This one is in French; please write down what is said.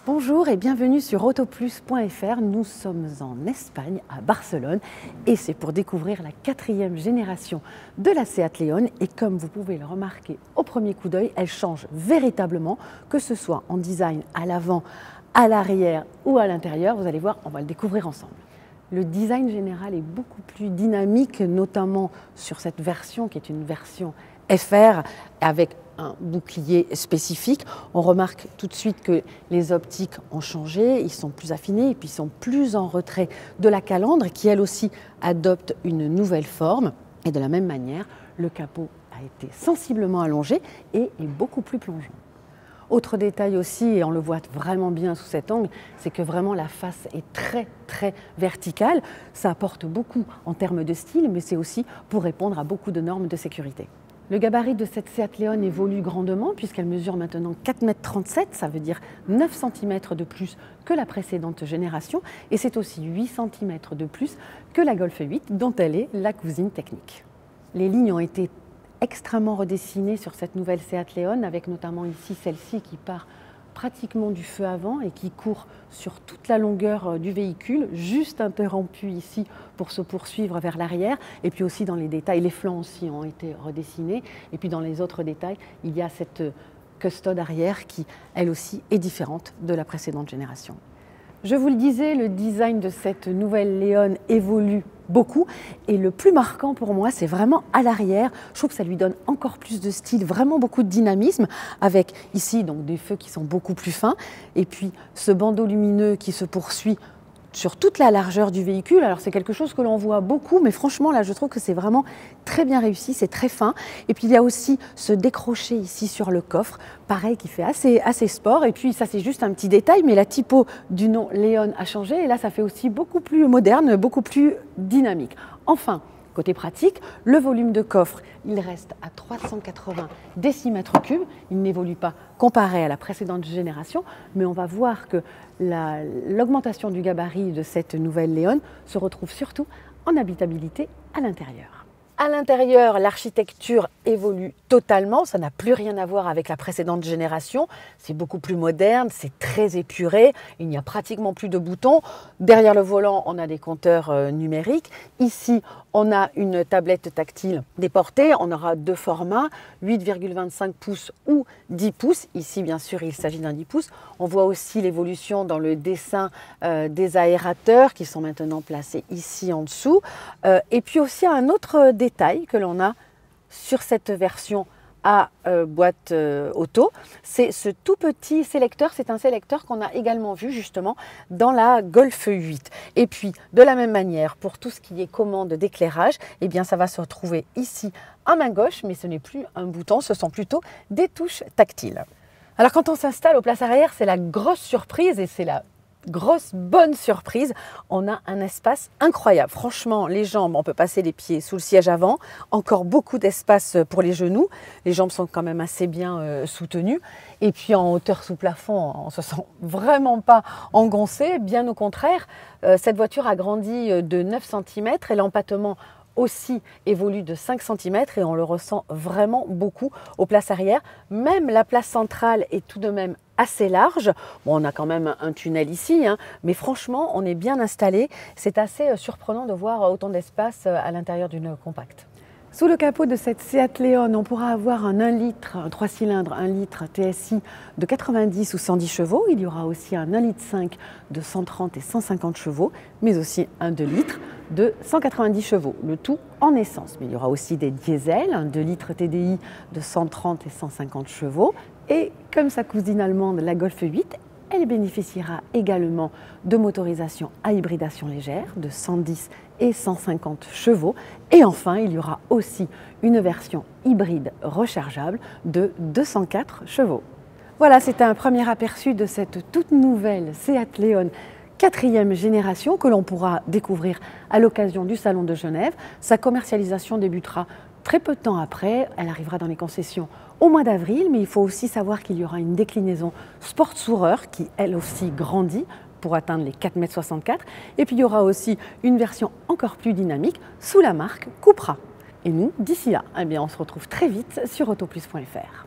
Bonjour et bienvenue sur autoplus.fr. Nous sommes en Espagne, à Barcelone, et c'est pour découvrir la 4e génération de la Seat León. Et comme vous pouvez le remarquer au premier coup d'œil, elle change véritablement, que ce soit en design à l'avant, à l'arrière ou à l'intérieur. Vous allez voir, on va le découvrir ensemble. Le design général est beaucoup plus dynamique, notamment sur cette version qui est une version FR avec un bouclier spécifique. On remarque tout de suite que les optiques ont changé, ils sont plus affinés et puis ils sont plus en retrait de la calandre qui elle aussi adopte une nouvelle forme. Et de la même manière, le capot a été sensiblement allongé et est beaucoup plus plongeant. Autre détail aussi, et on le voit vraiment bien sous cet angle, c'est que vraiment la face est très verticale. Ça apporte beaucoup en termes de style, mais c'est aussi pour répondre à beaucoup de normes de sécurité. Le gabarit de cette Seat León évolue grandement puisqu'elle mesure maintenant 4,37 m, ça veut dire 9 cm de plus que la précédente génération, et c'est aussi 8 cm de plus que la Golf 8 dont elle est la cousine technique. Les lignes ont été extrêmement redessinées sur cette nouvelle Seat León, avec notamment ici celle-ci qui part pratiquement du feu avant et qui court sur toute la longueur du véhicule, juste interrompue ici pour se poursuivre vers l'arrière. Et puis aussi dans les détails, les flancs aussi ont été redessinés. Et puis dans les autres détails, il y a cette custode arrière qui, elle aussi, est différente de la précédente génération. Je vous le disais, le design de cette nouvelle León évolue beaucoup et le plus marquant pour moi, c'est vraiment à l'arrière. Je trouve que ça lui donne encore plus de style, vraiment beaucoup de dynamisme, avec ici donc des feux qui sont beaucoup plus fins et puis ce bandeau lumineux qui se poursuit sur toute la largeur du véhicule. Alors c'est quelque chose que l'on voit beaucoup, mais franchement là je trouve que c'est vraiment très bien réussi, c'est très fin. Et puis il y a aussi ce décroché ici sur le coffre, pareil qui fait assez sport. Et puis ça c'est juste un petit détail, mais la typo du nom León a changé et là ça fait aussi beaucoup plus moderne, beaucoup plus dynamique. Enfin, côté pratique, le volume de coffre, il reste à 380 décimètres cubes. Il n'évolue pas comparé à la précédente génération, mais on va voir que l'augmentation du gabarit de cette nouvelle León se retrouve surtout en habitabilité à l'intérieur. À l'intérieur, l'architecture évolue totalement, ça n'a plus rien à voir avec la précédente génération, c'est beaucoup plus moderne, c'est très épuré, il n'y a pratiquement plus de boutons. Derrière le volant, on a des compteurs numériques. Ici, on a une tablette tactile déportée, on aura deux formats, 8,25 pouces ou 10 pouces. Ici, bien sûr, il s'agit d'un 10 pouces. On voit aussi l'évolution dans le dessin des aérateurs qui sont maintenant placés ici en dessous. Et puis aussi un autre détail que l'on a sur cette version à boîte auto, c'est ce tout petit sélecteur. C'est un sélecteur qu'on a également vu justement dans la Golf 8. Et puis de la même manière, pour tout ce qui est commande d'éclairage, eh bien ça va se retrouver ici à main gauche, mais ce n'est plus un bouton, ce sont plutôt des touches tactiles. Alors quand on s'installe aux places arrière, c'est la grosse surprise et c'est la grosse bonne surprise, on a un espace incroyable. Franchement, les jambes, on peut passer les pieds sous le siège avant, encore beaucoup d'espace pour les genoux. Les jambes sont quand même assez bien soutenues. Et puis en hauteur sous plafond, on ne se sent vraiment pas engoncé, bien au contraire. Cette voiture a grandi de 9 cm et l'empattement aussi évolue de 5 cm et on le ressent vraiment beaucoup aux places arrière. Même la place centrale est tout de même assez large. Bon, on a quand même un tunnel ici, hein, mais franchement, on est bien installé. C'est assez surprenant de voir autant d'espace à l'intérieur d'une compacte. Sous le capot de cette Seat León, on pourra avoir un 1 litre, un 3 cylindres 1 litre TSI de 90 ou 110 chevaux. Il y aura aussi un 1,5 litre de 130 et 150 chevaux, mais aussi un 2 litres de 190 chevaux, le tout en essence. Mais il y aura aussi des diesels, un 2 litres TDI de 130 et 150 chevaux. Et comme sa cousine allemande, la Golf 8, elle bénéficiera également de motorisation à hybridation légère de 110 et 150 chevaux. Et enfin, il y aura aussi une version hybride rechargeable de 204 chevaux. Voilà, c'était un premier aperçu de cette toute nouvelle Seat León 4e génération que l'on pourra découvrir à l'occasion du Salon de Genève. Sa commercialisation débutera très peu de temps après. Elle arrivera dans les concessions au mois d'avril, mais il faut aussi savoir qu'il y aura une déclinaison Sport Tourer qui, elle aussi, grandit pour atteindre les 4,64 m. Et puis, il y aura aussi une version encore plus dynamique sous la marque Cupra. Et nous, d'ici là, eh bien, on se retrouve très vite sur autoplus.fr.